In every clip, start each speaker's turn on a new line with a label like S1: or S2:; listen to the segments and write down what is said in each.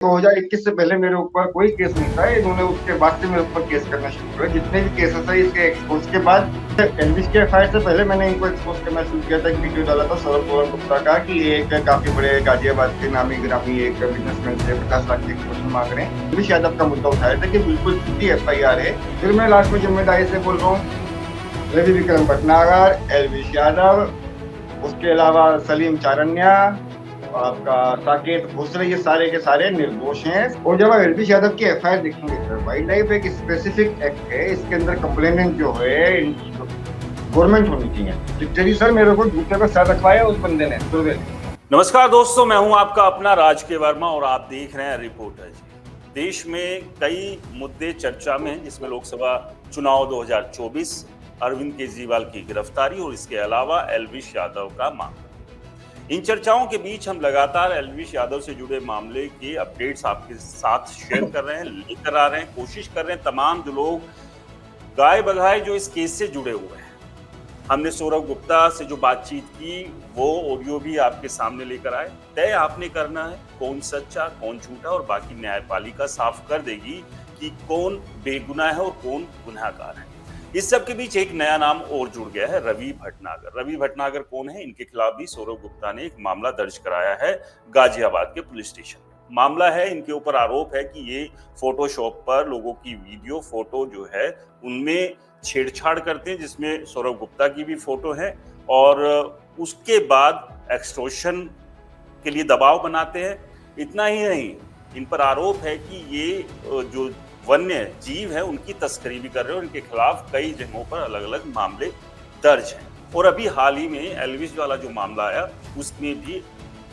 S1: 2021 से पहले मेरे ऊपर कोई केस नहीं था। इन्होंने उसके बाद से मेरे ऊपर केस करना शुरू किया। जितने भी केसेस है इसके एक्सपोज के बाद एलविश के एफआईआर से पहले मैंने इनको एक्सपोज करना शुरू किया था। एक वीडियो डाला था सौरभ गुप्ता का कि एक काफी बड़े गाजियाबाद के नामी ग्रामी एक बिजनेसमैन से 50 लाख की एक्सपोजन मांग रहे हैं। एलविश यादव का मुद्दा उठाया था कि बिल्कुल झूठी एफआईआर है। फिर मैं लास्ट में जिम्मेदारी से बोल रहा हूँ, रवि विक्रम भटनागर, एलविश यादव, उसके अलावा सलीम चारन्या, आपका साकेत भोसले, ये सारे के सारे निर्दोष हैं। और जब आप एलविश यादव की एफआईआर देखेंगे सर, वाइल्ड लाइफ एक स्पेसिफिक एक्ट है, इसके अंदर कंप्लेनेंट जो है गवर्नमेंट होनी चाहिए। लिटरली सर मेरे को जूते पर सर रखवाया उस बंदे ने।
S2: नमस्कार दोस्तों, मैं हूं आपका अपना राज के वर्मा और आप देख रहे हैं रिपोर्टर जी। देश में कई मुद्दे चर्चा में हैं, जिसमें लोकसभा चुनाव 2024, अरविंद केजरीवाल की गिरफ्तारी और इसके अलावा एलविश यादव का मामला। इन चर्चाओं के बीच हम लगातार एलविश यादव से जुड़े मामले के अपडेट्स आपके साथ शेयर कर रहे हैं, लेकर आ रहे हैं, कोशिश कर रहे हैं तमाम जो लोग गाय बगाए जो इस केस से जुड़े हुए हैं। हमने सौरभ गुप्ता से जो बातचीत की वो ऑडियो भी आपके सामने लेकर आए। तय आपने करना है कौन सच्चा कौन झूठा, और बाकी न्यायपालिका साफ कर देगी कि कौन बेगुनाह है और कौन गुनहगार है। इस सब के बीच एक नया नाम और जुड़ गया है, रवि भटनागर। रवि भटनागर कौन है? इनके खिलाफ भी सौरभ गुप्ता ने एक मामला दर्ज कराया है गाजियाबाद के पुलिस स्टेशन में। मामला है, इनके ऊपर आरोप है कि ये फोटोशॉप पर लोगों की वीडियो फोटो जो है उनमें छेड़छाड़ करते हैं, जिसमें सौरभ गुप्ता की भी फोटो है, और उसके बाद एक्सटॉर्शन के लिए दबाव बनाते हैं। इतना ही नहीं, इन पर आरोप है कि ये जो वन्य जीव है उनकी तस्करी भी कर रहे हैं और इनके खिलाफ कई जगहों पर अलग अलग मामले दर्ज हैं। और अभी हाल ही में एलविश वाला जो मामला आया उसमें भी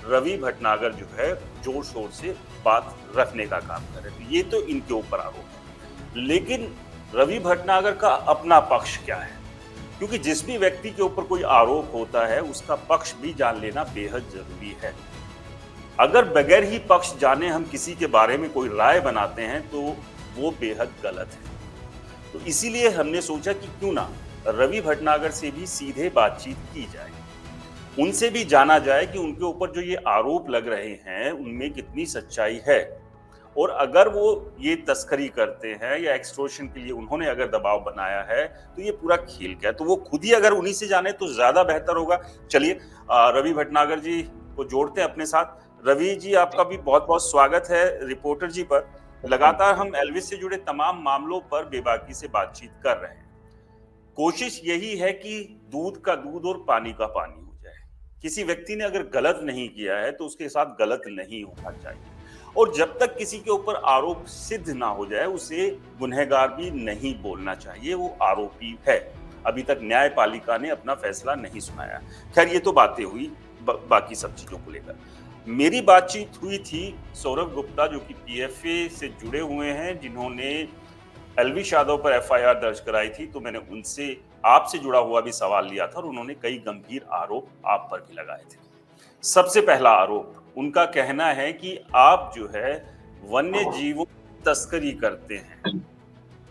S2: रवि भटनागर जो है जोर शोर से बात रखने का काम कर रहे थे। ये तो इनके ऊपर आरोप है, लेकिन रवि भटनागर का अपना पक्ष क्या है? क्योंकि जिस भी व्यक्ति के ऊपर कोई आरोप होता है उसका पक्ष भी जान लेना बेहद जरूरी है। अगर बगैर ही पक्ष जाने हम किसी के बारे में कोई राय बनाते हैं तो वो बेहद गलत है। तो इसीलिए हमने सोचा कि क्यों ना रवि भटनागर से भी सीधे बातचीत की जाए, उनसे भी जाना जाए कि उनके ऊपर जो ये आरोप लग रहे हैं उनमें कितनी सच्चाई है, और अगर वो ये तस्करी करते हैं या एक्सटॉर्शन के लिए उन्होंने अगर दबाव बनाया है तो ये पूरा खेल क्या है। तो वो खुद ही अगर उन्हीं से जाने तो ज्यादा बेहतर होगा। चलिए रवि भटनागर जी को जोड़ते हैं अपने साथ। रवि जी, आपका भी बहुत बहुत स्वागत है रिपोर्टर जी पर। लगातार हम एलविश से जुड़े तमाम मामलों पर बेबाकी से बातचीत कर रहे हैं। कोशिश यही है कि दूध का दूध और पानी का पानी हो जाए। किसी व्यक्ति ने अगर गलत नहीं किया है तो उसके साथ गलत नहीं होना चाहिए, और जब तक किसी के ऊपर आरोप सिद्ध ना हो जाए उसे गुनहगार भी नहीं बोलना चाहिए, वो आरोपी है। अभी तक न्यायपालिका ने अपना फैसला नहीं सुनाया। खैर, ये तो बातें हुई बाकी सब चीजों को लेकर। मेरी बातचीत हुई थी सौरभ गुप्ता जो कि पीएफए से जुड़े हुए हैं, जिन्होंने एलविश यादव पर एफआईआर दर्ज कराई थी। तो मैंने उनसे आपसे जुड़ा हुआ भी सवाल लिया था और उन्होंने कई गंभीर आरोप आप पर भी लगाए थे। सबसे पहला आरोप, उनका कहना है कि आप जो है वन्य जीवों की तस्करी करते हैं,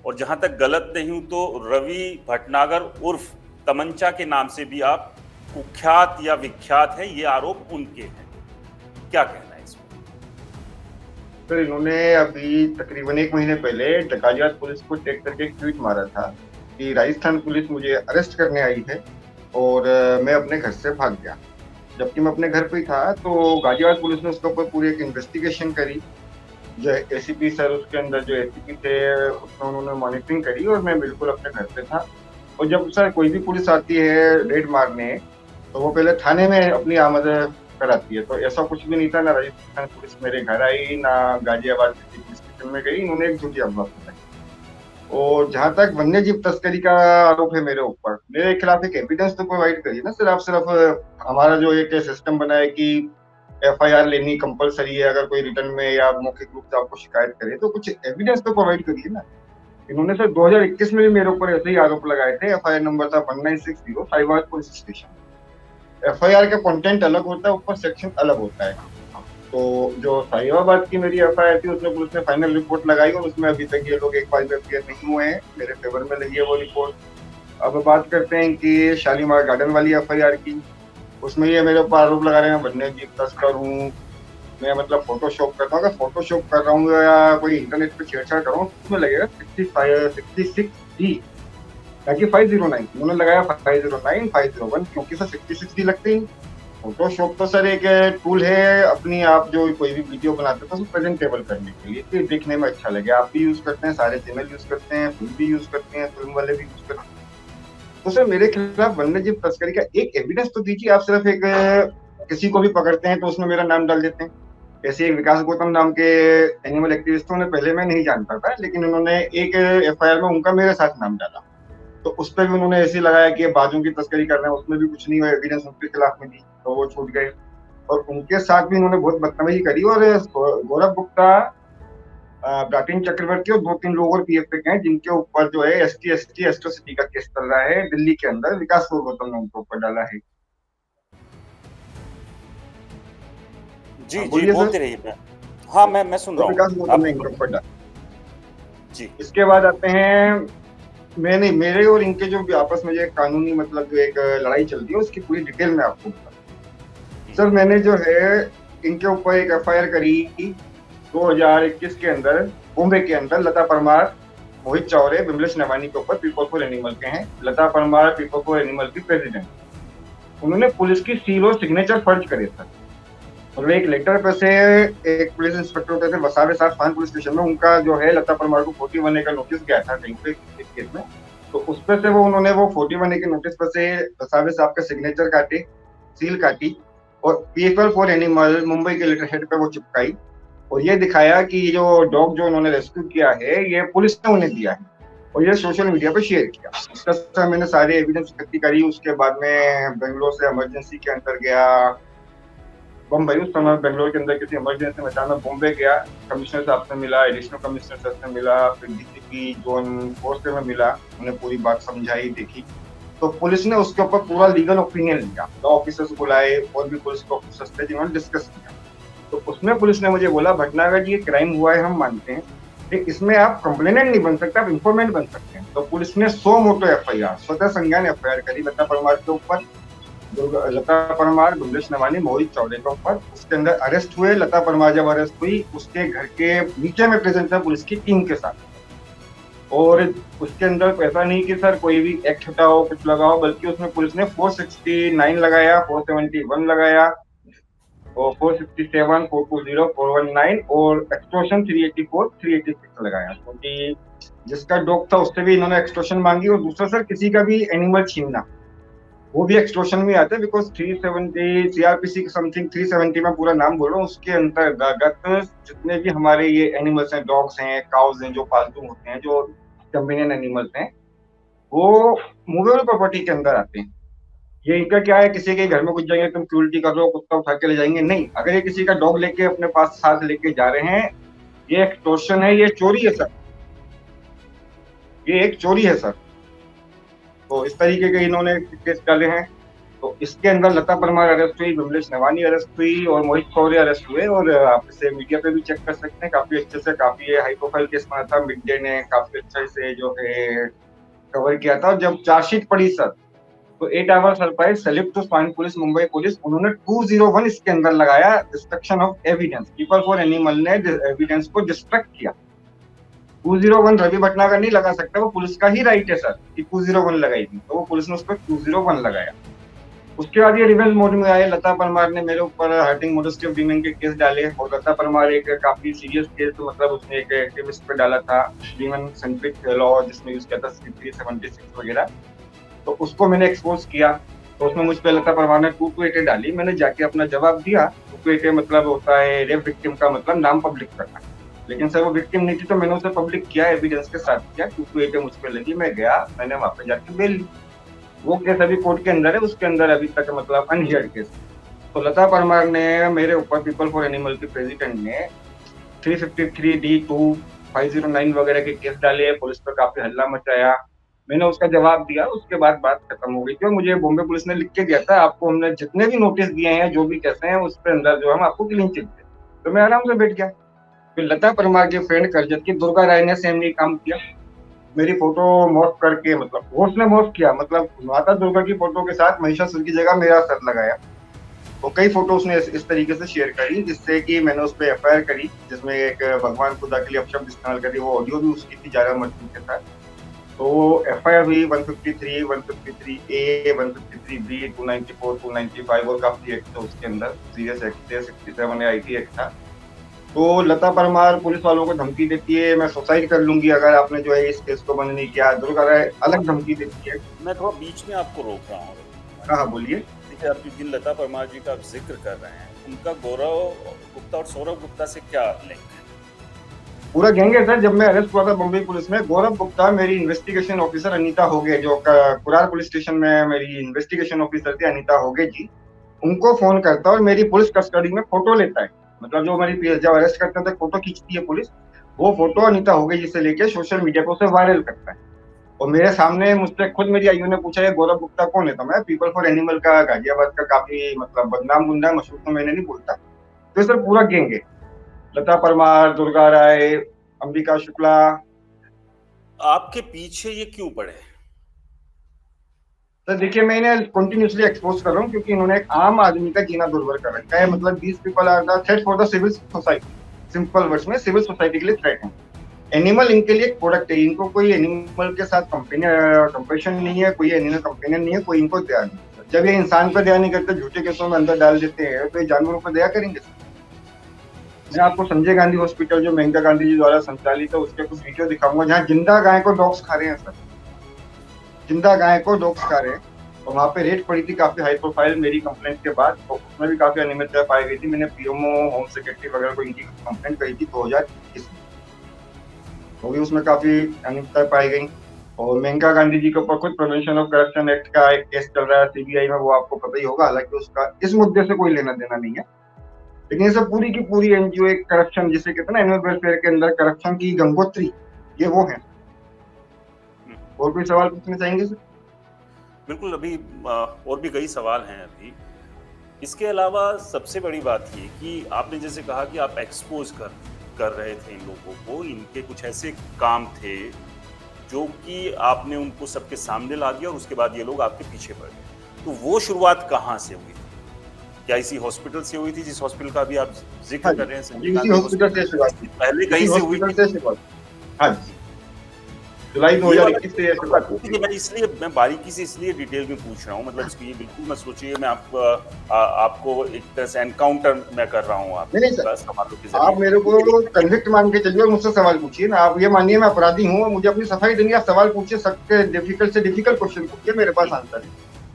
S2: और जहां तक गलत नहीं हूं तो रवि भटनागर उर्फ तमंचा के नाम से भी आप कुख्यात या विख्यात है। ये आरोप उनके हैं, क्या कहना है इसमें?
S1: सर इन्होंने अभी तकरीबन 1 महीने पहले गाजियाबाद पुलिस को टैग करके एक ट्वीट मारा था कि राजस्थान पुलिस मुझे अरेस्ट करने आई है और मैं अपने घर से भाग गया। जबकि मैं अपने घर पे ही था, तो गाजियाबाद पुलिस ने उसके ऊपर पूरी एक इन्वेस्टिगेशन करी। जो एसीपी सर, उसके अंदर जो एसीपी थे उसमें उन्होंने मॉनिटरिंग करी और मैं बिल्कुल अपने घर पे था। और जब सर कोई भी पुलिस आती है रेड मारने तो वो पहले थाने में अपनी आमद कराती है। तो ऐसा कुछ भी नहीं था, ना राजस्थान पुलिस मेरे घर आई ना गाजियाबाद पुलिस स्टेशन में गई। इन्होंने एक झूठी अफवाह फैलाई। और जहां तक वन्य जीव तस्करी का आरोप है मेरे ऊपर, मेरे खिलाफ एक एविडेंस तो प्रोवाइड करिए ना सर। आप सिर्फ हमारा जो एक सिस्टम बना है कि एफआईआर लेनी कंपलसरी है, अगर कोई रिटर्न में या मौखिक रूप से आपको शिकायत करे तो कुछ एविडेंस तो प्रोवाइड करिए ना। इन्होंने सर 2021 में भी मेरे ऊपर ऐसे ही आरोप लगाए थे। एफआईआर नंबर था 1960 साहिवाल पुलिस स्टेशन। एफआईआर का कंटेंट अलग होता है, ऊपर सेक्शन अलग होता है। तो जो साहिबाबाद की मेरी एफआईआर थी उसमें पुलिस ने फाइनल रिपोर्ट लगाई और उसमें अभी तक ये लोग एक फाइल में क्लियर नहीं हुए हैं। मेरे फेवर में लगी है वो रिपोर्ट। अब बात करते हैं कि शालीमार गार्डन वाली एफआईआर की। उसमें ये मेरे ऊपर आरोप लगा रहे हैं वन्य जीव तस्कर हूँ, मैं मतलब फोटोशॉप करता हूँ, अगर फोटोशॉप कर रहा हूँ या कोई इंटरनेट पे छेड़छाड़ कर रहा हूँ, उसमें लगेगा 66D, ताकि 509 उन्होंने लगाया 509 501, क्योंकि सर 66D लगते ही। फोटोशॉप तो सर एक टूल है अपनी, आप जो कोई भी वीडियो बनाते हो तो उसको प्रेजेंटेबल करने के लिए, कि देखने में अच्छा लगे। आप भी यूज करते हैं, सारे चैनल यूज करते हैं, फिल्म भी यूज करते हैं, फिल्म वाले भी यूज करते हैं। तो सर मेरे खिलाफ वन्य जीव तस्करी का एक एविडेंस तो दीजिए। आप सिर्फ एक किसी को भी पकड़ते हैं तो उसमें मेरा नाम डाल देते हैं। ऐसे एक विकास गौतम नाम के एनिमल एक्टिविस्टों ने, पहले मैं नहीं जानता था, लेकिन उन्होंने एक एफआईआर में उनका मेरे साथ नाम डाला, तो उस पर भी उन्होंने ऐसे लगाया कि बाजों की तस्करी कर रहे हैं, उसमें भी कुछ नहीं हुआ, एविडेंस उनके खिलाफ में दी तो वो छूट गए। और उनके साथ भी उन्होंने बहुत बदतमीजी करी। और गौरव गुप्ता, प्राचीन चक्रवर्ती और 2-3 लोग और पीएफ पे हैं, जिनके ऊपर जो है ST एट्रोसिटी का केस चल रहा है दिल्ली के अंदर। विकास गौतम ने उनके ऊपर डाला है।
S2: जी जी,
S1: बोलिए सर।
S2: बोलते रहिए। हाँ, मैं सुन रहा
S1: विकास
S2: हूँ
S1: गौतम ने इनके ऊपर डाला
S2: जी।
S1: इसके बाद आते हैं, मैंने मेरे और इनके जो भी आपस में जो कानूनी मतलब जो एक लड़ाई चलती है, उसकी पूरी डिटेल में आपको बताऊं। सर मैंने जो है इनके ऊपर एक एफआईआर करी 2021 के अंदर, बॉम्बे के अंदर। लता परमार, मोहित चौरे, विमलेश नवानी के ऊपर, पीपल फॉर एनिमल के हैं। लता परमार पीपल फॉर एनिमल की प्रेसिडेंट। उन्होंने पुलिस की सील और सिग्नेचर फर्ज करे थे, और एक लेटर पे से एक पुलिस इंस्पेक्टर होते थे वसावे साहब फान पुलिस स्टेशन में, उनका जो है लता परमार को 41A का नोटिस गया था कहीं पे इस केस में। तो उस पे से वो उन्होंने वो 41A के नोटिस पे से वसावे साहब का सिग्नेचर काटे, सील काटी, और पीपल फॉर एनिमल मुंबई के लेटर हेड पे वो चिपकाई, और ये दिखाया कि ये जो डॉग जो उन्होंने रेस्क्यू किया है ये पुलिस ने उन्हें दिया है, और ये सोशल मीडिया पे शेयर किया। उसका सर मैंने सारे एविडेंस इकट्ठी करी। उसके बाद में बेंगलोर से इमरजेंसी के अंदर गया बम्बई। उस समय बेंगलोर के अंदर किसी इमरजेंसी में था, मैं बॉम्बे गया, कमिश्नर साहब से मिला, एडिशनल कमिश्नर साहब से मिला, फिर डीसीपी जोन 4 से मैं मिला, उन्हें पूरी बात समझाई, देखी। तो पुलिस ने उसके ऊपर पूरा लीगल ओपिनियन लिया, लॉ ऑफिसर्स बुलाए और भी पुलिस के ऑफिसर्स थे जिन्होंने डिस्कस किया। तो उसमें पुलिस ने मुझे बोला, भटनागर ये क्राइम हुआ है, हम मानते हैं, लेकिन इसमें आप कंप्लेनेंट नहीं बन सकते, आप इंफॉर्मेंट बन सकते हैं। तो पुलिस ने 100 मोटो एफआईआर, स्वतः संज्ञान एफआईआर करी लता परमार के ऊपर, लता परमार, विमलेश नवानी, मोहित चौरे के ऊपर। उसके अंदर अरेस्ट हुए। लता परमार जब अरेस्ट हुई, उसके घर के नीचे में प्रेजेंट था पुलिस की टीम के साथ, और उसके अंदर ऐसा नहीं कि सर कोई भी एक्ट हटाओ कुछ लगाओ, बल्कि उसमें पुलिस ने 469 लगाया, 471 लगाया, और 467, 420, 419 और एक्सटॉर्शन 384, 386 लगाया, क्योंकि जिसका डॉग था उससे भी इन्होंने एक्सटॉर्शन मांगी। और दूसरा सर किसी का भी एनिमल छीनना, वो भी एक्सटॉर्शन में आता है, बिकॉज 370 सीआरपीसी समथिंग 370 में पूरा नाम बोल रहा हूँ, उसके अंतर्गत जितने भी हमारे ये एनिमल्स हैं, डॉग्स हैं, काउज हैं, जो पालतू होते हैं, जो कंपेनियन एनिमल्स हैं, वो मूवेबल प्रॉपर्टी के अंदर आते हैं। ये इनका क्या है, किसी के घर में घुस जाएंगे, तुम क्रूल्टी कर रहे हो, कुत्ता उठा के ले जाएंगे, नहीं। अगर ये किसी का डॉग लेके अपने पास साथ लेके जा रहे हैं, ये एक्सटॉर्शन है, ये चोरी है सर, ये एक चोरी है सर। तो इस तरीके के इन्होंने केस डाले हैं। तो इसके अंदर लता परमार अरेस्ट हुई, विमलेश नवानी अरेस्ट हुई, और मोहित चौरे अरेस्ट हुए। और आप इसे मीडिया पे भी चेक कर सकते हैं, काफी अच्छे से, काफी हाई प्रोफाइल केस बना था, मिड डे ने काफी अच्छे से जो है कवर किया था। और जब चार्जशीट पड़ी सर, तो 8 our surprise salute to fine police, Mumbai police, उन्होंने 201 इसके अंदर लगाया, destruction of evidence. People for animal ने एविडेंस को डिस्ट्रक्ट किया। 201 रवि भटनागर नहीं लगा सकता, वो पुलिस का ही राइट है सर कि 201 लगाई थी, तो वो पुलिस ने उस पर 201 लगाया। उसके बाद ये रिवेंज मोड में आए। लता परमार ने मेरे ऊपर हर्टिंग मोडेस्टी ऑफ वीमेन के केस डाले, और लता परमार एक काफी सीरियस केस, मतलब उसने एक एक्टिविस्ट पे डाला था, वीमेन सेंट्रिक लॉ जिसमें यूज किया था 376 वगैरह, तो उसको मैंने एक्सपोज किया। तो उसमें मुझ पे लता परमार ने 228 डाली, मैंने जाके अपना जवाब दिया। 228 मतलब होता है रेप विक्टिम का मतलब नाम पब्लिक करना, लेकिन सर वो विक्टिम नहीं थी, तो मैंने उसे पब्लिक किया, एविडेंस के साथ किया। 228 मुझ पे लगी, मैं गया, मैंने वहां पे जाके बेल ली। वो केस अभी कोर्ट के अंदर है, उसके अंदर अभी तक मतलब अनहियर्ड केस। तो लता परमार ने मेरे ऊपर, पीपल फॉर एनिमल के प्रेसिडेंट ने 353D2, 509 वगैरह के केस डाले, पुलिस पर काफी हल्ला मचाया। मैंने उसका जवाब दिया, उसके बाद बात खत्म हो गई थी। मुझे बॉम्बे पुलिस ने लिख के दिया था, आपको हमने जितने भी नोटिस दिए हैं, जो भी कैसे हैं, उसके अंदर जो हम आपको क्लीन चिट दे। तो मैं आराम से बैठ गया। फिर लता परमार के फ्रेंड करजत की दुर्गा राय ने सेम ही काम किया, मेरी फोटो मॉर्फ करके, मतलब घोष ने मॉर्फ किया, मतलब माता दुर्गा की फोटो के साथ महिषासुर की जगह मेरा सर लगाया। और कई फोटो उसने इस तरीके से शेयर करी जिससे कि मैंने उस पर एफआईआर करी, जिसमें एक भगवान खुदा के लिए अपशब्द इस्तेमाल करी, वो ऑडियो भी उसकी थी जारा मस्जिद के साथ। तो एफआईआर हुई 153, 153A, 153B, 294, 295 और काफी एक्ट थे उसके अंदर, सीरियस एक्ट थे, 67 आईटी एक्ट था। तो लता परमार पुलिस वालों को धमकी देती है, मैं सुसाइड कर लूंगी अगर आपने जो है इस केस को बंद नहीं किया। दुर्गा राय अलग धमकी देती है।
S2: मैं थोड़ा बीच में आपको रोक रहा हूँ।
S1: हाँ बोलिए।
S2: देखिए, आप जिन लता परमार जी का आप जिक्र कर रहे हैं, उनका गौरव गुप्ता और सौरभ गुप्ता से क्या लिंक है?
S1: पूरा गैंग है सर। जब मैं अरेस्ट हुआ था बम्बई पुलिस में, गौरव गुप्ता मेरी इन्वेस्टिगेशन ऑफिसर अनीता होगे, जो कुरार पुलिस स्टेशन में मेरी इन्वेस्टिगेशन ऑफिसर थी अनीता होगे जी, उनको फोन करता और मेरी पुलिस कस्टडी में फोटो लेता है। मतलब जो मेरी जब अरेस्ट करते थे फोटो खींचती है पुलिस, वो फोटो अनीता होगे जी से लेके सोशल मीडिया पर उसे वायरल करता है। और मेरे सामने मुझसे खुद मेरी आईओ ने पूछा, ये गौरव गुप्ता कौन है? तो मैं पीपल फॉर एनिमल का गाजियाबाद का काफी मतलब बदनाम गुंडा, मशहूर तो मैंने नहीं बोलता। तो सर पूरा गैंग है, लता परमार, दुर्गा राय, अंबिका शुक्ला।
S2: आपके पीछे ये क्यों पड़े?
S1: तो देखिए, मैं इन्हें कंटिन्यूसली एक्सपोज कर रहा हूँ क्योंकि इन्होंने एक आम आदमी का जीना दुर्भर कर रखा है। मतलब these people are the threat for the civil society. Simple words में सिविल सोसाइटी के लिए थ्रेट है। एनिमल इनके लिए एक प्रोडक्ट है, इनको कोई एनिमल के साथ कंपेशन नहीं है, कोई एनिमल कंपेनियन नहीं है, कोई इनको दया नहीं। जब ये इंसान पर दया नहीं करते, झूठे केसों में अंदर डाल देते हैं, तो ये जानवरों पर दया करेंगे। मैं आपको संजय गांधी हॉस्पिटल जो मेनका गांधी जी द्वारा संचालित है उसके कुछ वीडियो दिखाऊंगा जहाँ जिंदा गाय को डॉग्स खा रहे हैं सर, जिंदा गाय को डॉग्स खा रहे हैं। और वहाँ पे रेड पड़ी थी काफी हाई प्रोफाइल मेरी कंप्लेंट के बाद, तो उसमें भी काफी अनियमितता पाई गई थी। मैंने पीएमओ, होम सेक्रेटरी वगैरह को इनकी कंप्लेंट करी थी 2021 में, तो भी उसमें काफी अनियमितता पाई गई। और मेनका गांधी जी के ऊपर खुद प्रिवेंशन ऑफ करप्शन एक्ट का एक केस चल रहा है सीबीआई में, वो आपको पता ही होगा। हालांकि उसका इस मुद्दे से कोई लेना देना नहीं है, लेकिन ये सब पूरी की पूरी एनजीओ एक करप्शन, जिसे कहते हैं ना एनिमल वेलफेयर के अंदर करप्शन की गंगोत्री, ये वो है। और कोई सवाल पूछना चाहेंगे सर?
S2: बिल्कुल, अभी और भी कई सवाल हैं अभी। इसके अलावा सबसे बड़ी बात ये कि आपने जैसे कहा कि आप एक्सपोज कर रहे थे इन लोगों को, इनके कुछ ऐसे काम थे जो कि आपने उनको सबके सामने ला दिया और उसके बाद ये लोग आपके पीछे पड़ गए। तो वो शुरुआत कहाँ से हुई थी? क्या इसी हॉस्पिटल से हुई थी जिस हॉस्पिटल का अभी आप जिक्र कर रहे हैं? संजय गांधी
S1: हॉस्पिटल से शुरुआत थी।
S2: पहले कहीं से हुई थी?
S1: हाँ जी, जुलाई 2021 से शुरुआत हुई थी।
S2: मैं बारीकी से इसलिए डिटेल में पूछ रहा हूँ, मतलब इसको ये बिल्कुल मत सोचिए मैं आपको एक तरह से एनकाउंटर मैं कर रहा हूँ
S1: आप मेरे को कन्विक्ट मान के चलिए और मुझसे सवाल पूछिए ना। आप ये मानिए मैं अपराधी हूँ, मुझे अपनी सफाई देनी, आप सवाल पूछिए, सबके डिफिकल्ट से डिफिकल्ट क्वेश्चन पूछिए, मेरे पास आंसर है,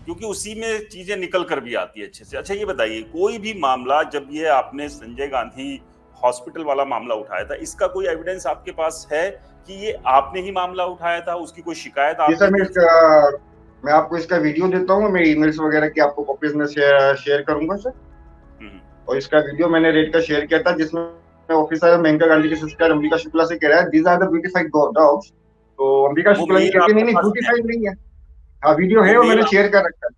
S2: क्योंकि उसी में चीजें निकल कर भी आती है अच्छे से। अच्छा ये बताइए, कोई भी मामला, जब ये आपने संजय गांधी हॉस्पिटल वाला मामला उठाया था, इसका कोई एविडेंस आपके पास है कि ये आपने ही मामला उठाया था? उसकी कोई शिकायत
S1: मैं आपको इसका वीडियो देता हूँ, मैं ईमेल्स वगैरह की आपको कॉपीज में शेयर करूंगा सर। और इसका वीडियो मैंने रेड का शेयर किया था, जिसमें ऑफिसर मेनका गांधी की सिस्टर अंबिका शुक्ला से कह रहा है these are the beautified dogs. तो अंबिका शुक्ला ये कहती नहीं ब्यूटीफाइड नहीं है। हाँ वीडियो है, वो मैंने शेयर कर रखा है।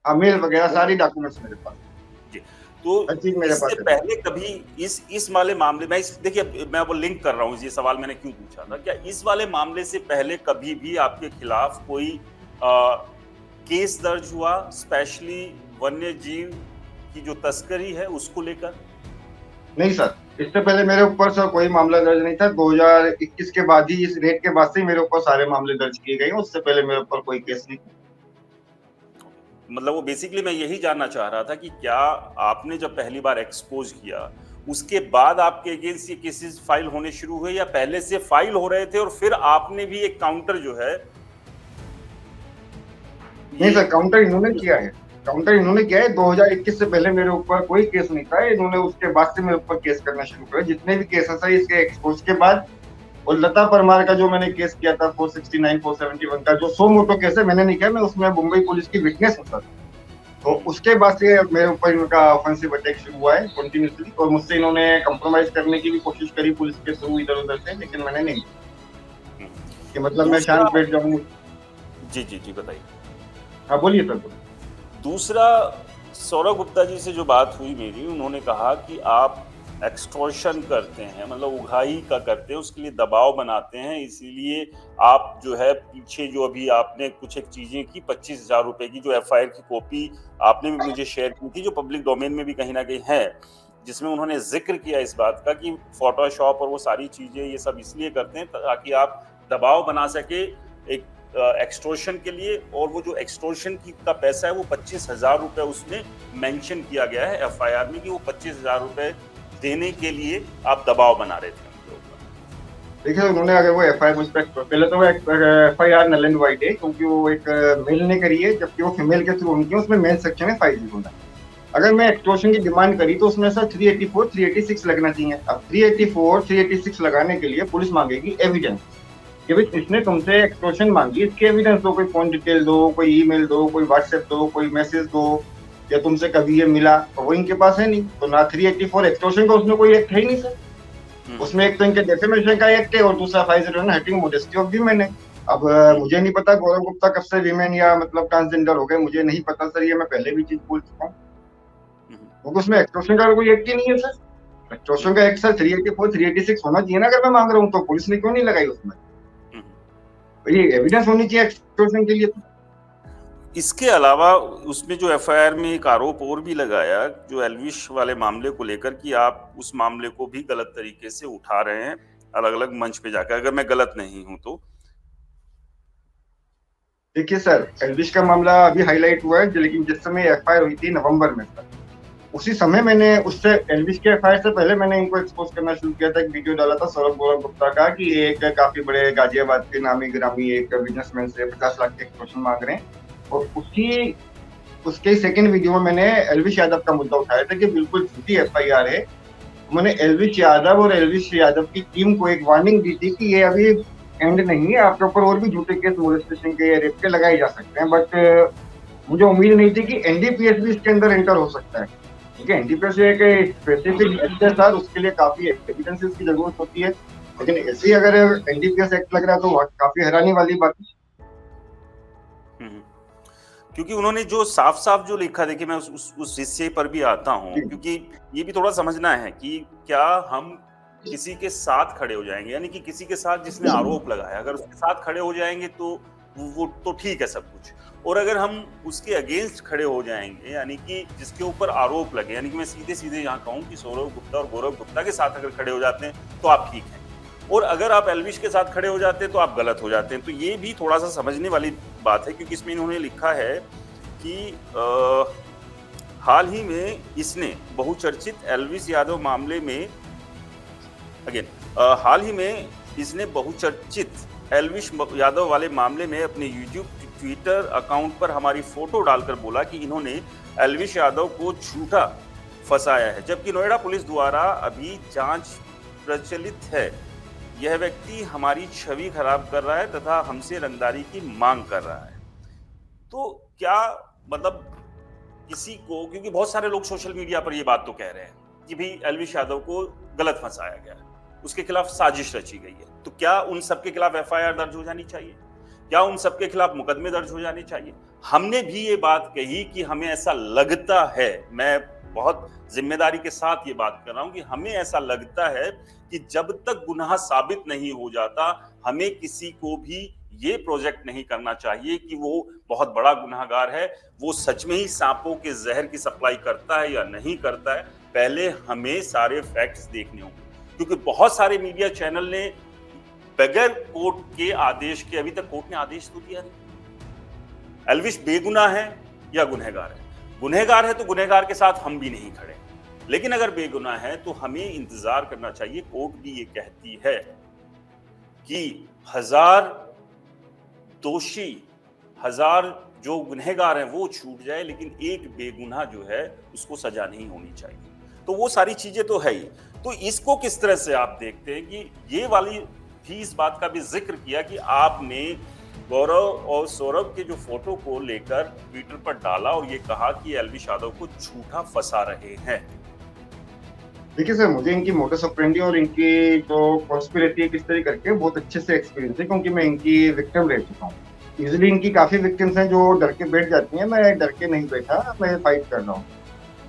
S1: हाँ मेल वगैरह सारी डॉक्यूमेंट्स मेरे पास।
S2: तो इससे पहले कभी इस वाले मामले में, देखिए मैं वो लिंक कर रहा हूँ, ये सवाल मैंने क्यों पूछा था, क्या इस वाले मामले से पहले कभी भी आपके खिलाफ कोई केस दर्ज हुआ, स्पेशली वन्य जीव की जो तस्करी है उसको लेकर? नहीं
S1: सर, इससे पहले मेरे ऊपर सर कोई मामला दर्ज नहीं था। 2021 के बाद ही, इस रेड के बाद से मेरे ऊपर सारे मामले दर्ज किए गए, उससे पहले मेरे ऊपर कोई केस नहीं।
S2: मतलब वो बेसिकली मैं यही जानना चाह रहा था कि क्या आपने जब पहली बार एक्सपोज किया उसके बाद आपके अगेंस्ट ये केसेस फाइल होने शुरू हुए, या पहले से फाइल हो रहे थे और फिर आपने भी एक काउंटर जो है?
S1: नहीं सर, काउंटर इन्होंने किया है, 2021 से पहले मेरे ऊपर कोई केस नहीं था। इन्होंने उसके बाद से मेरे ऊपर केस करना शुरू किया, जितने भी केसेस है इसके एक्सपोज के बाद। और लता परमार का जो मैंने केस किया था 469, 471 का जो सो मोटो केस है, मैंने नहीं किया, मैं उसमें मुंबई पुलिस की विटनेस हूँ सर। तो उसके बाद से मेरे ऊपर इनका ऑफेंसिव अटैक शुरू हुआ है कंटिन्यूसली, और मुझसे इन्होंने कंप्रोमाइज करने की भी कोशिश करी पुलिस के थ्रू इधर उधर से, लेकिन मैंने नहीं कि मतलब मैं शांत बैठ जाऊँ।
S2: जी बताइए।
S1: हाँ बोलिए सर।
S2: दूसरा, सौरभ गुप्ता जी से जो बात हुई मेरी, उन्होंने कहा कि आप एक्सटॉर्शन करते हैं, मतलब उगाही का करते हैं, उसके लिए दबाव बनाते हैं। इसीलिए आप जो है पीछे जो अभी आपने कुछ एक चीज़ें की 25,000 रुपए की जो एफआईआर की कॉपी आपने भी मुझे शेयर की थी, जो पब्लिक डोमेन में भी कहीं न कहीं है, जिसमें उन्होंने ज़िक्र किया इस बात का कि फ़ोटोशॉप और वो सारी चीज़ें ये सब इसलिए करते हैं ताकि आप दबाव बना सके एक एक्सटॉर्शन के लिए, और वो जो एक्सटॉर्शन की का पैसा है वो 25,000 रुपए उसमें मेंशन किया गया है एफआईआर में कि वो 25,000 रुपए देने के लिए आप दबाव बना रहे थे उनके ऊपर।
S1: देखिए, उन्होंने अगर वो एफआईआर मुझ पर, पहले तो वो एफआईआर नल एंड वाइट है, क्योंकि वो एक मेल ने करी है, जबकि वो फीमेल के थ्रू उनकी उसमें मेल सेक्शन है 509। अगर मैं एक्सटॉर्शन की डिमांड करी तो उसमें सर 384 386 लगना चाहिए। अब 384 386 लगाने के लिए पुलिस मांगेगी एविडेंस कि भाई इसने तुमसे एक्सटॉर्शन मांगी, इसके एविडेंस दो, कोई फोन डिटेल दो, कोई ईमेल दो, कोई व्हाट्सएप दो, कोई मैसेज दो, या तुमसे कभी ये मिला, तो वो इनके पास है नहीं। तो ना 384 एक्सटॉर्शन का उसमें कोई एक्ट है ही नहीं सर। उसमें एक तो इनके डेफेमेशन का एक्ट है और दूसरा 509 हर्टिंग मोडेस्टी ऑफ वीमेन है। अब मुझे नहीं पता गौरव गुप्ता कब से वीमेन या मतलब ट्रांसजेंडर हो गए, मुझे नहीं पता सर, ये मैं पहले भी चीज बोल चुका हूँ, क्योंकि उसमें एक्सटॉर्शन का कोई एक्ट ही नहीं है सर। एक्सटॉर्शन का एक्ट सर 384 386 होना चाहिए ना, अगर मैं मांग रहा हूँ तो पुलिस ने क्यों नहीं लगाई उसमें? ये एविडेंस होनी चाहिए एक्सटॉर्शन के लिए।
S2: इसके अलावा उसमें जो एफआईआर में एक आरोप और भी लगाया जो एल्विश वाले मामले को लेकर कि आप उस मामले को भी गलत तरीके से उठा रहे हैं अलग अलग मंच पे जाकर, अगर मैं गलत नहीं हूं तो।
S1: देखिए सर, एल्विश का मामला अभी हाईलाइट हुआ है, लेकिन जिस समय एफआईआर हुई थी नवंबर में सर, उसी समय मैंने उससे एल्विश के एफआईआर से पहले मैंने इनको एक्सपोज करना शुरू किया था। एक वीडियो डाला था सौरभ गौरव गुप्ता का कि एक काफी बड़े गाजियाबाद के नामी ग्रामी एक बिजनेसमैन से 50 लाख के एक्सटॉर्शन मांग रहे हैं, और उसके सेकंड वीडियो में मैंने एल्विश यादव का मुद्दा उठाया था कि बिल्कुल झूठी एफआईआर है। मैंने एल्विश यादव और एल्विश यादव की टीम को एक वार्निंग दी थी कि ये अभी एंड नहीं है, आपके ऊपर और भी झूठे केस मोलेस्टेशन के, रेप के लगाए जा सकते हैं। बट मुझे उम्मीद नहीं थी कि एनडीपीएस भी इसके अंदर एंटर हो सकता है, क्योंकि एनडीपीएस एक स्पेसिफिक एक्ट है सर, उसके लिए काफी एविडेंसेस की जरूरत होती है। लेकिन ऐसे ही अगर एनडीपीएस एक्ट लग रहा है तो काफी हैरानी वाली बात है।
S2: क्योंकि उन्होंने जो साफ साफ जो लिखा, देखिए मैं उस हिस्से पर भी आता हूँ, क्योंकि ये भी थोड़ा समझना है कि क्या हम किसी के साथ खड़े हो जाएंगे, यानी कि किसी के साथ जिसने आरोप लगाया अगर उसके साथ खड़े हो जाएंगे तो वो तो ठीक है सब कुछ, और अगर हम उसके अगेंस्ट खड़े हो जाएंगे यानी कि जिसके ऊपर आरोप लगे, यानी कि मैं सीधे सीधे यहाँ कहूँ कि सौरव गुप्ता और गौरव गुप्ता के साथ अगर खड़े हो जाते हैं तो आप ठीक हैं, और अगर आप एल्विश के साथ खड़े हो जाते हैं तो आप गलत हो जाते हैं। तो ये भी थोड़ा सा समझने वाली बात है, क्योंकि इसमें इन्होंने लिखा है कि हाल ही में इसने बहुचर्चित एल्विश यादव मामले में हाल ही में इसने बहुचर्चित एल्विश यादव वाले मामले में अपने यूट्यूब ट्विटर अकाउंट पर हमारी फोटो डालकर बोला कि इन्होंने एल्विश यादव को झूठा फंसाया है, जबकि नोएडा पुलिस द्वारा अभी जांच प्रचलित है। यह व्यक्ति हमारी छवि खराब कर रहा है तथा हमसे रंगदारी की मांग कर रहा है। तो क्या मतलब किसी को, क्योंकि बहुत सारे लोग सोशल मीडिया पर ये बात तो कह रहे हैं कि भाई एल्विश यादव को गलत फंसाया गया, उसके खिलाफ साजिश रची गई है, तो क्या उन सबके खिलाफ एफआईआर दर्ज हो जानी चाहिए? क्या उन सबके खिलाफ मुकदमे दर्ज हो जाने चाहिए? हमने भी ये बात कही कि हमें ऐसा लगता है, मैं बहुत जिम्मेदारी के साथ ये बात कर रहा हूं कि हमें ऐसा लगता है कि जब तक गुनाह साबित नहीं हो जाता हमें किसी को भी ये प्रोजेक्ट नहीं करना चाहिए कि वो बहुत बड़ा गुनाहगार है, वो सच में ही सांपों के जहर की सप्लाई करता है या नहीं करता है। पहले हमें सारे फैक्ट्स देखने होंगे, क्योंकि बहुत सारे मीडिया चैनल ने बगैर कोर्ट के आदेश के, अभी तक कोर्ट ने आदेश तो दिया नहीं एल्विश बेगुनाह है या गुनहगार है। गुनहगार है तो गुनहगार के साथ हम भी नहीं खड़े, लेकिन अगर बेगुनाह है तो हमें इंतजार करना चाहिए। कोर्ट भी ये कहती है कि 1000 दोषी, 1000 जो गुनहगार हैं वो छूट जाए, लेकिन एक बेगुनाह जो है उसको सजा नहीं होनी चाहिए। तो वो सारी चीजें तो है ही। तो इसको किस तरह से आप देखते हैं कि ये वाली भी इस बात का भी जिक्र किया कि आपने गौरव और सौरभ के जो फोटो को लेकर ट्विटर पर डाला और ये कहा कि एल्विश यादव को झूठा फंसा रहे हैं।
S1: देखिए सर, मुझे इनकी मोटस ऑपरेंडी और इनकी जो कॉन्स्पिरेसी है किस तरह करके बहुत अच्छे से एक्सपीरियंस है, क्योंकि मैं इनकी विक्टिम रह चुका हूँ। यूजुअली इनकी काफी विक्टिम्स हैं जो डर के बैठ जाती हैं, मैं डर के नहीं बैठा, मैं फाइट कर रहा हूँ।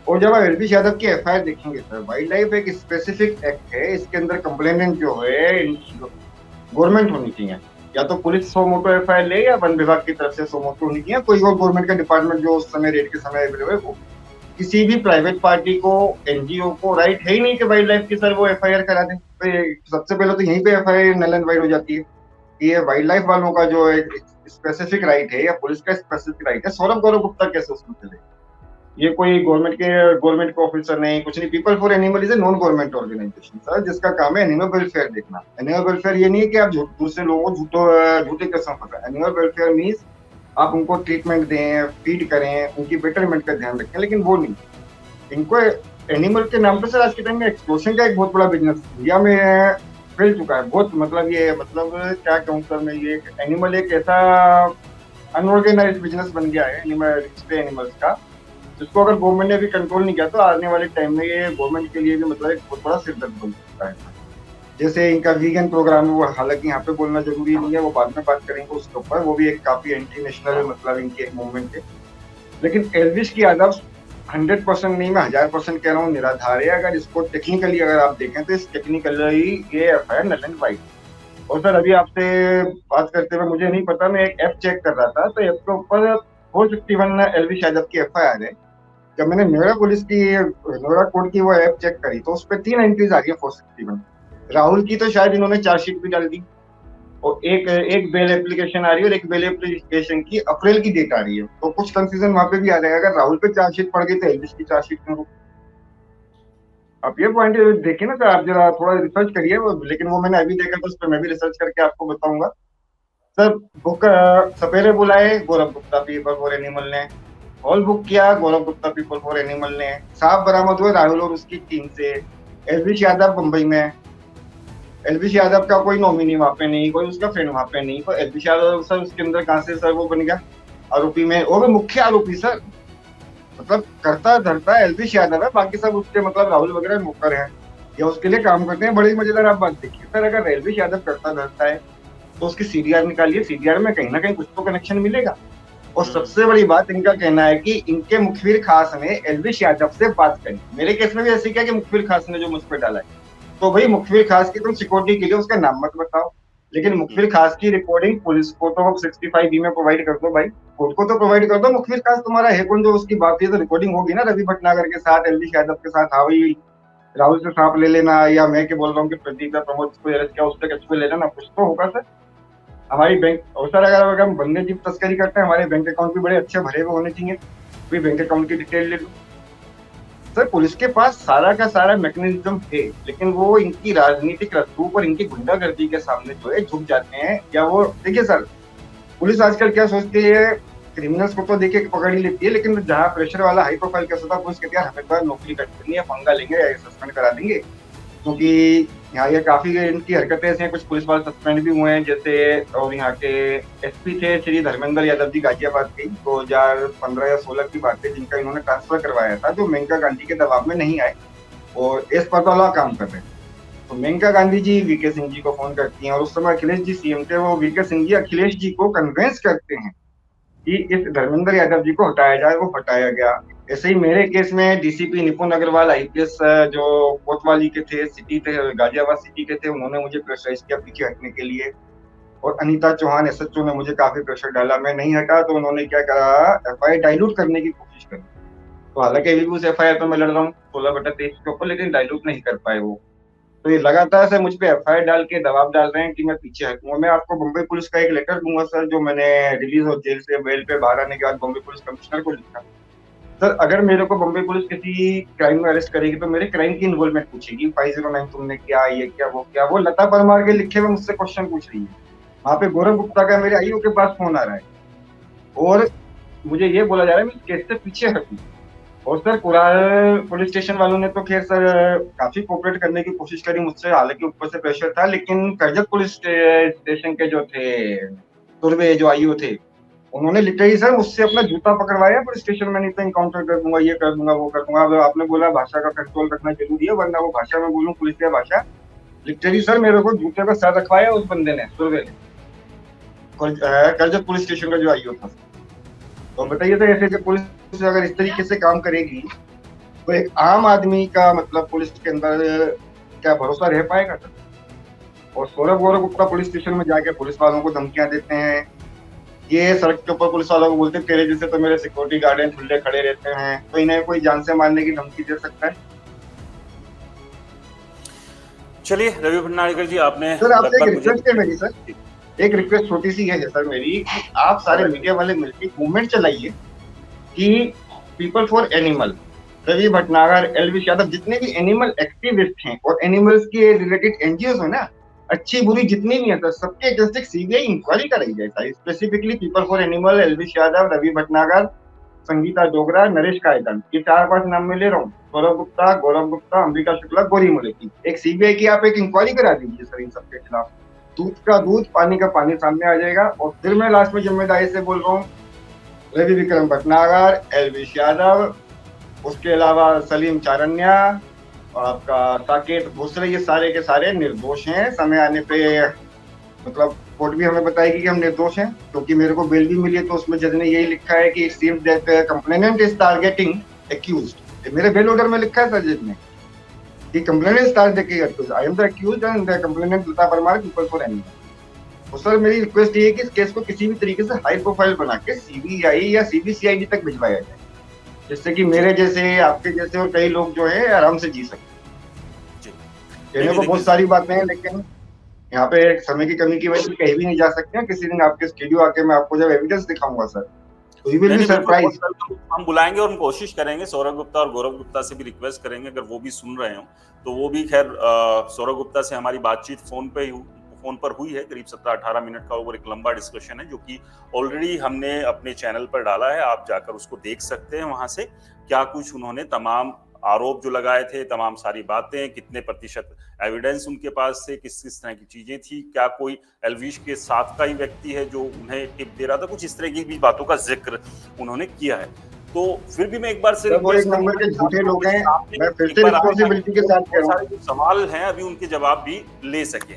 S1: और जब आप एलवी यादव की एफआईआर देखेंगे सर, वाइल्ड लाइफ एक स्पेसिफिक एक्ट है, इसके अंदर कंप्लेनेंट जो है गवर्नमेंट होनी चाहिए, या तो पुलिस सो मोटो एफआईआर ले या वन विभाग की तरफ से सो मोटो होनी चाहिए, कोई और गवर्नमेंट का डिपार्टमेंट जो उस समय रेड के समय अवेलेबल है वो। किसी भी प्राइवेट पार्टी को, एनजीओ को राइट है ही नहीं कि वाइल्ड लाइफ की सर वो एफआईआर करा दें। तो सबसे पहले तो यहीं पे एफआईआर नल एंड वाइड हो जाती है। ये वाइल्ड लाइफ वालों का जो एक स्पेसिफिक राइट है या पुलिस का स्पेसिफिक राइट है, सौरभ गौरव गुप्ता कैसे उसमें चले? ये कोई गवर्नमेंट के ऑफिसर नहीं, कुछ नहीं। People for animal is a non government organization sir, जिसका काम है एनिमल वेलफेयर देखना। एनिमल वेलफेयर ये नहीं है कि आप दूसरे लोगों को झूठे कसम फंसाएं। एनिमल वेलफेयर मीन्स आप उनको ट्रीटमेंट दें, फीड करें, उनकी बेटरमेंट का ध्यान रखें, लेकिन वो नहीं। इनको एनिमल के नाम पर सर आज के टाइम में एक्सप्लोशन का एक बहुत बड़ा बिजनेस इंडिया में फैल चुका है। बहुत मतलब क्या कहूँ सर मैं, ये एनिमल एक ऐसा अनऑर्गेनाइज्ड बिजनेस बन गया है एनिमल्स का, जिसको अगर गवर्नमेंट ने भी कंट्रोल नहीं किया तो आने वाले टाइम में ये गवर्नमेंट के लिए भी मतलब एक बहुत बड़ा सिरदर्द बन सकता है। जैसे इनका वीगन प्रोग्राम है, वो हालांकि यहाँ पे बोलना जरूरी नहीं है, वो बाद में बात करेंगे उसके ऊपर। वो भी एक काफी एंटी नेशनल मतलब इनकी एक मूवमेंट है। लेकिन एल्विश की यादव 100% नहीं, मैं 1000% कह रहा हूँ, निराधार है। अगर इसको टेक्निकली अगर आप देखें तो इस टेक्निकली ये एफआईआर नल एंड वाइड। और सर अभी आपसे बात करते हुए मुझे नहीं पता, मैं एक ऐप चेक कर रहा था तो ऐप के ऊपर 461 एल्विश यादव की एफआईआर है। जब मैंने नोएडा कोर्ट की वो ऐप चेक करी तो उस पर 3 एंट्रीज आ रही है 461। राहुल की तो शायद इन्होंने चार्जशीट भी डाल दी, और एक बेल एप्लीकेशन आ रही है, और एक बेल एप्लीकेशन की अप्रैल की डेट आ रही है। तो कुछ कंफ्यूजन वहां पे भी आ जाएगा। अगर राहुल पे चार्जशीट पड़ गई तो एल्विश की चार्जशीट क्यों रुकी? आप ये पॉइंट देखिए ना सर, आप जरा थोड़ा रिसर्च करिए। लेकिन वो मैंने अभी देखा तो उस पर मैं भी रिसर्च करके आपको बताऊंगा सर। बुक सपेरे बुलाए गौरव गुप्ता पीपल फॉर एनिमल ने, हॉल बुक किया गौरव गुप्ता पीपल फॉर एनिमल ने, सांप बरामद हुए राहुल और उसकी टीम से। एल्विश यादव मुंबई में, एल्विश यादव का कोई नॉमिनी वहां पे नहीं, कोई उसका फ्रेंड वहां पे नहीं, तो एल्विश यादव सर उसके अंदर कहां से सर वो बन गया आरोपी में? वो भी मुख्य आरोपी सर, मतलब करता धरता एल्विश यादव है, बाकी सब उसके मतलब राहुल वगैरह नौकर हैं या उसके लिए काम करते हैं। बड़ी मजेदार आप बात देखिए सर, अगर एल्विश यादव करता धरता है तो उसकी सीडीआर निकालिए, सीडीआर में कहीं ना कहीं कुछ तो कनेक्शन मिलेगा। और सबसे बड़ी बात इनका कहना है कि इनके मुखबिर खास ने एल्विश यादव से बात करी। मेरे केस में भी ऐसे क्या कि मुखबिर खास ने जो मुझ पर डाला है, तो भाई मुखबिर खास की तुम सिक्योरिटी के लिए उसका नाम मत बताओ, लेकिन मुखबिर खास की रिकॉर्डिंग पुलिस को तो 65B में प्रोवाइड कर दो भाई, कोर्ट को तो प्रोवाइड कर दो। मुखबिर खास तुम्हारा है कौन जो उसकी बात है? तो रिकॉर्डिंग होगी ना रवि भटनागर के साथ, एल्विश यादव के साथ। हाँ भाई राहुल से सांप ले लेना, या मैं के बोल रहा हूँ कि प्रदीप या प्रमोद को अरेस्ट किया, उससे कछ ले लेना, कुछ तो होगा सर। हमारी बैंक, और सर अगर हम बंदे जीव तस्करी करते हैं, हमारे बैंक अकाउंट भी बड़े अच्छे भरे हुए होने चाहिए। कोई बैंक अकाउंट की डिटेल ले लो सर। पुलिस के पास सारा का सारा मैकेनिज्म है, लेकिन वो इनकी राजनीतिक रसूख और इनकी गुंडागर्दी के सामने जो है झुक जाते हैं। या वो देखिए सर, पुलिस आजकल क्या सोचती है, क्रिमिनल्स को तो देखिए पकड़ ही लेती है, लेकिन जहाँ प्रेशर वाला हाई प्रोफाइल केस होता है पुलिस कहती है हमें तो नौकरी कट करनी है, पंगा लेंगे या सस्पेंड करा देंगे। क्योंकि यहाँ ये काफी इनकी हरकतें ऐसी हैं, कुछ पुलिस वाले सस्पेंड भी हुए हैं जैसे। और यहाँ के एसपी थे श्री धर्मेंद्र यादव जी गाजियाबाद के, 2015 या 16 की बात है, जिनका इन्होंने ट्रांसफर करवाया था, जो मेनका गांधी के दबाव में नहीं आए और एस पटवाला काम कर रहे थे। तो मेनका गांधी जी वीके सिंह जी को फोन करती हैं, और उस समय अखिलेश जी सीएम थे। वो वीके सिंह जी अखिलेश जी को कन्वेंस करते हैं कि इस धर्मेंद्र यादव जी को हटाया जाए, वो हटाया गया। ऐसे ही मेरे केस में डीसीपी निपुण अग्रवाल आईपीएस जो कोतवाली के थे, गाजियाबाद सिटी के थे, उन्होंने मुझे प्रेशराइज किया पीछे हटने के लिए। और अनीता चौहान एसएचओ ने मुझे काफी प्रेशर डाला, मैं नहीं हटा तो उन्होंने क्या करा, एफआईआर डाइल्यूट करने की कोशिश करी। तो हालांकि अभी भी उस एफआईआर पर मैं लड़ रहा हूँ 16/23 के ऊपर, लेकिन डाइल्यूट नहीं कर पाए वो। तो ये लगातार सर मुझ पे एफआईआर डाल के दबाव डाल रहे हैं कि मैं पीछे हटूंगा। मैं आपको बम्बई पुलिस का एक लेटर दूंगा सर, जो मैंने रिलीज और जेल से बेल पे बाहर आने के बाद बम्बई पुलिस कमिश्नर को लिखा। सर अगर मेरे को बम्बई पुलिस किसी क्राइम में अरेस्ट करेगी तो मेरे क्राइम की इन्वॉल्वमेंट पूछेगी, 509 तुमने किया, ये क्या, वो क्या। वो लता परमार के लिखे हुए मुझसे क्वेश्चन पूछ रही है। वहां पे गौरव गुप्ता का मेरे आईओ के पास फोन आ रहा है और मुझे ये बोला जा रहा है मैं केस से पीछे हटूं। और सर कुराल पुलिस स्टेशन वालों ने तो खैर सर काफी कोऑपरेट करने की कोशिश करी मुझसे, हालांकि ऊपर से प्रेशर था। लेकिन करजत पुलिस स्टेशन के जो थे तुर्वे जो आईओ थे, उन्होंने लिटरली सर मुझसे अपना जूता पकड़वाया पुलिस स्टेशन में, नहीं तो इनकाउंटर कर दूंगा, ये कर दूंगा, वो कर दूंगा। अब आपने बोला भाषा का कंट्रोल रखना जरूरी है, वरना वो भाषा में बोलूं पुलिस या भाषा। लिटरली सर मेरे को जूते पर सर रखवाया उस बंदे ने, तुर्वे ने, करजत पुलिस स्टेशन का जो आईओ था। तो बताइए सर, ऐसे पुलिस अगर इस तरीके से काम करेगी तो एक आम आदमी का मतलब पुलिस के अंदर क्या भरोसा रह पाएगा सर? और सौरभ गौरव गुप्ता पुलिस स्टेशन में जाके पुलिस वालों को धमकियां देते हैं, ये सड़क के ऊपर पुलिस वालों को बोलते हैं तेरे जैसे तो मेरे सिक्योरिटी गार्ड खुले खड़े रहते हैं, तो इन्हें कोई जान से मारने की धमकी दे सकता है?
S2: चलिए रवि भटनागर जी, आपने
S1: सर आपसे एक
S2: लगभग मुझे
S1: रिक्वेस्ट है मेरी सर, एक रिक्वेस्ट छोटी सी है सर मेरी, कि आप सारे मीडिया वाले मिलकर मूवमेंट चलाइए कि people for animal, Ravi Bhatnagar, Elvish Yadav, जितने भी एनिमल एक्टिविस्ट हैं और एनिमल्स के रिलेटेड एनजीओ है ना, अच्छी बुरी जितनी भी है सर, सबके अगेंस्ट एक सीबीआई इंक्वायरी कराई जाए sir, specifically people for animal, Elvish Yadav, Ravi Bhatnagar, Sangeeta Dogra, Naresh Kadian, ये 4-5 नाम में ले रहा हूँ, सौरभ गुप्ता, गौरव गुप्ता, अंबिका शुक्ला, गौरी मुलेकी, एक सीबीआई की आप एक इंक्वायरी करा दीजिए सर इन सबके खिलाफ। दूध का दूध, पानी का पानी सामने आ जाएगा। और फिर मैं लास्ट में जिम्मेदारी से बोल रहा हूँ, रवि विक्रम भटनागर, एलविश यादव, उसके अलावा सलीम चारन्या और आपका साकेत भोसले, ये सारे के सारे निर्दोष हैं। समय आने पे मतलब कोर्ट भी हमें बताएगी कि हम निर्दोष हैं, क्योंकि मेरे को बेल भी मिली है तो उसमें जज ने यही लिखा है कि it seems that complainant is targeting accused. मेरे बेल ऑर्डर में लिखा है सर जज ने कि complainant is targeting accused, I am the accused and the complainant Lata Parmar, people for animal. तो सर मेरी रिक्वेस्ट ये है कि इस केस को किसी भी तरीके से हाई प्रोफाइल बना के सीबीआई या सीबीसीआईडी तक भिजवाया जाए, जिससे कि मेरे जैसे, आपके जैसे और कई लोग जो है आराम से जी सकें। कहने को बहुत सारी बातें हैं, लेकिन यहाँ पे समय की कमी की वजह से कहीं भी नहीं जा सकते हैं। किसी दिन आपके स्टूडियो आके मैं आपको जब एविडेंस दिखाऊंगा सर, तो यू विल बी सरप्राइज।
S2: हम बुलाएंगे और हम कोशिश करेंगे, सौरभ गुप्ता और गौरव गुप्ता से भी रिक्वेस्ट करेंगे, अगर वो भी सुन रहे हो तो वो भी, खैर सौरभ गुप्ता से हमारी बातचीत फोन पर हुई है, करीब 17-18 मिनट का वो एक लंबा डिस्कशन है, जो कि ऑलरेडी हमने अपने चैनल पर डाला है, आप जाकर उसको देख सकते हैं। वहां से क्या कुछ उन्होंने तमाम आरोप जो लगाए थे, तमाम सारी बातें, कितने प्रतिशत एविडेंस उनके पास थे, किस किस तरह की चीजें थी, क्या कोई एलविश के साथ का ही व्यक्ति है जो उन्हें टिप दे रहा था, कुछ इस तरह की भी बातों का जिक्र उन्होंने किया है। तो फिर भी मैं एक बार से
S1: वो एक नंबर के झूठे लोग हैं, मैं फिर से रिस्पांसिबिलिटी के साथ कह रहा हूं,
S2: सवाल हैं अभी उनके जवाब भी ले सके।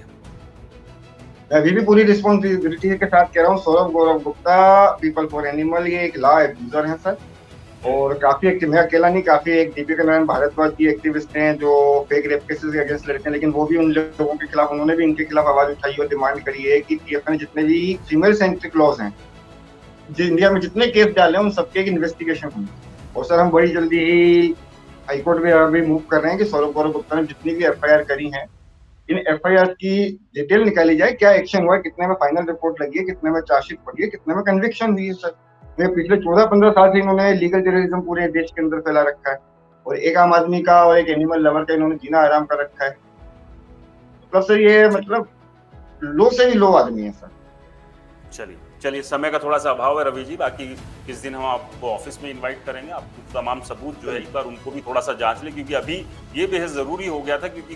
S1: मैं अभी भी पूरी रिस्पांसिबिलिटी के साथ कह रहा हूँ, सौरभ गौरव गुप्ता, पीपल फॉर एनिमल, ये एक लॉ एब्यूजर है सर, और काफी एक्टिव, मैं अकेला नहीं, काफी एक दीपिका नारायण भारद्वाज की एक्टिविस्ट हैं जो फेक रेप केसेस के अगेंस्ट लड़ते हैं, लेकिन वो भी उन लोगों के खिलाफ, उन्होंने भी इनके खिलाफ आवाज उठाई और डिमांड करी है कि अपने जितने भी फीमेल सेंट्रिक लॉज हैं, जो इंडिया में जितने केस डाले हैं उन सबके एक इन्वेस्टिगेशन हुई। और सर हम बड़ी जल्दी ही हाईकोर्ट में अभी मूव कर रहे हैं कि सौरभ गौरव गुप्ता ने जितनी भी एफआईआर करी है, इन एफआईआर की डिटेल निकाली जाए, क्या एक्शन हुआ है, कितने में फाइनल रिपोर्ट लगी है, कितने में चार्जशीट पड़ी है, कितने में कन्विक्शन हुई है सर। पिछले 14-15 साल से इन्होंने लीगल टेररिज्म पूरे देश के अंदर फैला रखा है, और एक आम आदमी का और एक एनिमल लवर का इन्होंने जीना आराम कर रखा है। मतलब सर ये मतलब लो से भी लो आदमी है सर।
S2: चलिए समय का थोड़ा सा अभाव है रवि जी, बाकी किस दिन हम आपको ऑफिस में इनवाइट करेंगे, आपको तमाम सबूत जो है एक बार उनको भी थोड़ा सा जांच ले, क्योंकि अभी ये बेहद जरूरी हो गया था, क्योंकि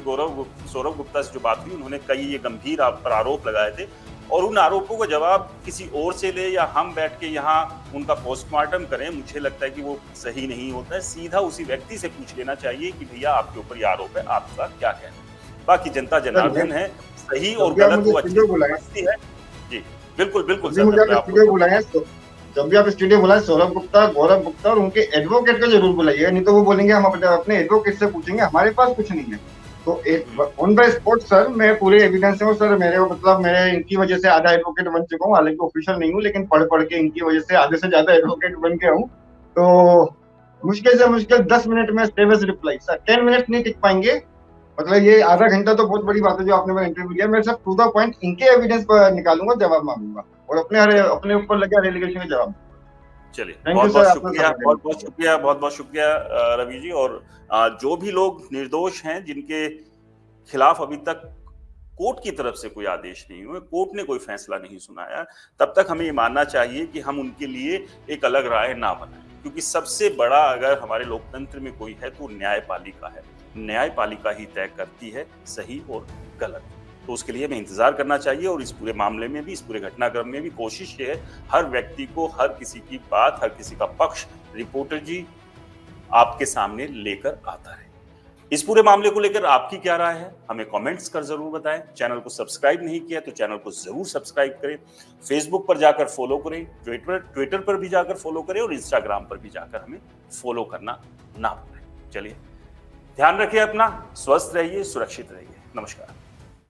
S2: सौरभ गुप्ता से जो बात हुई, उन्होंने कई ये गंभीर आप पर आरोप लगाए थे, और उन आरोपों का जवाब किसी और से ले या हम बैठ के यहाँ उनका पोस्टमार्टम करें, मुझे लगता है कि वो सही नहीं होता है। सीधा उसी व्यक्ति से पूछ लेना चाहिए कि भैया आपके ऊपर ये आरोप है, आपका क्या कहना है। बाकी जनता जनार्दन है, सही और गलत वो अच्छी है जी। बिल्कुल
S1: बुलाया, जब भी आप स्टूडियो बुलाए, सौरभ गुप्ता, गौरव गुप्ता और उनके एडवोकेट को जरूर बुलाइएगा, नहीं तो वो बोलेंगे हम अपने एडवोकेट से पूछेंगे, हमारे पास कुछ नहीं है। तो ऑन द स्पॉट सर मैं पूरे एविडेंस है सर, मेरे मतलब मेरे इनकी वजह से आधा एडवोकेट बन चुका हूँ, हालांकि ऑफिशियल नहीं हूँ, लेकिन पढ़ के इनकी वजह से आधे से ज्यादा एडवोकेट बन गया हूँ। तो मुश्किल से मुश्किल 10 मिनट में स्टेबस रिप्लाई सर, 10 मिनट नहीं टिक पाएंगे, मतलब ये आधा घंटा तो बहुत बड़ी बात है जो आपने मेरा इंटरव्यू लिया। मैं सब टू द पॉइंट इनके एविडेंस पर निकालूंगा, जवाब मांगूंगा और अपने ऊपर लगे रेलिगेशन का जवाब।
S2: चलिए बहुत बहुत शुक्रिया रवि जी। और जो भी लोग निर्दोष हैं, जिनके खिलाफ अभी तक कोर्ट की तरफ से कोई आदेश नहीं हुए, कोर्ट ने कोई फैसला नहीं सुनाया, तब तक हमें ये मानना चाहिए कि हम उनके लिए एक अलग राय ना बनाएं, क्योंकि सबसे बड़ा अगर हमारे लोकतंत्र में कोई है तो न्यायपालिका है। न्यायपालिका ही तय करती है सही और गलत, तो उसके लिए हमें इंतजार करना चाहिए। और इस पूरे मामले में भी, इस पूरे घटनाक्रम में भी कोशिश ये है, हर व्यक्ति को, हर किसी की बात, हर किसी का पक्ष रिपोर्टर जी आपके सामने लेकर आता है। इस पूरे मामले को लेकर आपकी क्या राय है, हमें कमेंट्स कर जरूर बताएं। चैनल को सब्सक्राइब नहीं किया तो चैनल को जरूर सब्सक्राइब करें, फेसबुक पर जाकर फॉलो करें, ट्विटर पर भी जाकर फॉलो करें, और इंस्टाग्राम पर भी जाकर हमें फॉलो करना ना भूलें। चलिए, ध्यान रखिए अपना, स्वस्थ रहिए, सुरक्षित रहिए। नमस्कार।